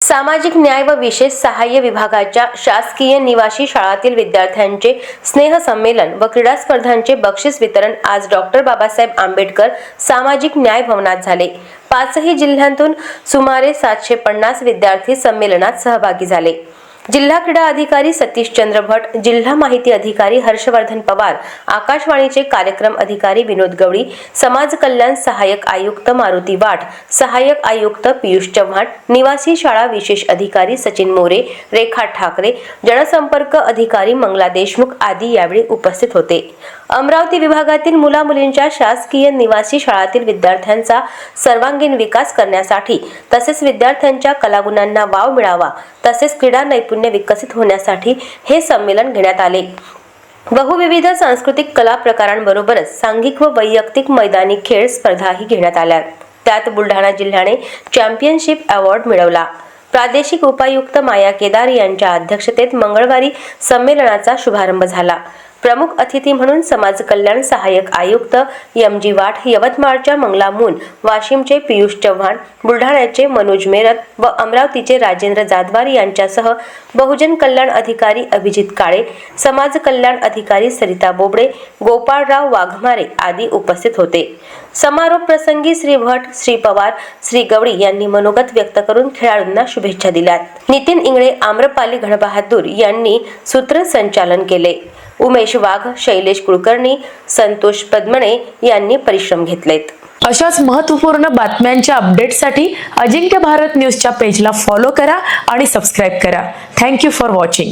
सामाजिक न्याय व विशेष सहाय्य विभागाच्या शासकीय निवासी शाळांतील विद्यार्थ्यांचे स्नेहसंमेलन व क्रीडा स्पर्धांचे बक्षीस वितरण आज डॉ. बाबासाहेब आंबेडकर सामाजिक न्याय भवनात झाले। पाचही जिल्ह्यांतून सुमारे 750 विद्यार्थी संमेलनात सहभागी झाले। जिल्हा क्रीडा अधिकारी सतीश चंद्र भट, जिल्हा माहिती अधिकारी हर्षवर्धन पवार, आकाशवाणीचे कार्यक्रम अधिकारी विनोद गवळी, समाज कल्याण सहाय्यक आयुक्त मारुती वाठ, सहाय्यक आयुक्त पियुष चव्हाण, निवासी शाळा विशेष अधिकारी सचिन मोरे, रेखा ठाकरे, जनसंपर्क अधिकारी मंगला देशमुख आदी यावेळी उपस्थित होते। अमरावती विभागातील मुला-मुलींच्या शासकीय निवासी शाळांतील विद्यार्थ्यांचा सर्वांगीण विकास करण्यासाठी तसेच विद्यार्थ्यांच्या कलागुणांना वाव मिळावा तसेच क्रीडा नैपुण्य विकसित होण्यासाठी हे संमेलन घेण्यात आले। बहुविविध सांस्कृतिक कला प्रकारांबरोबरच सांघिक व वैयक्तिक मैदानी खेळ स्पर्धाही घेण्यात आल्या। त्यात बुलढाणा जिल्ह्याने चॅम्पियनशिप अवॉर्ड मिळवला। प्रादेशिक उपायुक्त माया केदार यांच्या अध्यक्षतेत मंगळवारी संमेलनाचा शुभारंभ झाला। प्रमुख अतिथी म्हणून समाज कल्याण सहाय्यक आयुक्त एम.जी. वाठ, यवतमाळच्या मंगला मून, वाशिमचे पियुष चव्हाण, बुलढाण्याचे मनोज मेरत व अमरावतीचे राजेंद्र जाधवार यांच्यासह बहुजन कल्याण अधिकारी अभिजित काळे, समाज कल्याण अधिकारी सरिता बोबडे, गोपाळराव वाघमारे आदी उपस्थित होते। समारोप प्रसंगी श्री भट, श्री पवार, श्री गवळी यांनी मनोगत व्यक्त करून खेळाडूंना शुभेच्छा दिल्यात। नितीन इंगळे, आम्रपाली घनबहादूर यांनी सूत्रसंचालन केले। उमेश वाघ, शैलेश कुलकर्णी, संतोष पद्मणे यांनी परिश्रम घेतलेत। अशाच महत्त्वपूर्ण बातम्यांच्या अपडेटसाठी अजिंक्य भारत न्यूजच्या पेजला फॉलो करा आणि सबस्क्राइब करा। Thank you for watching.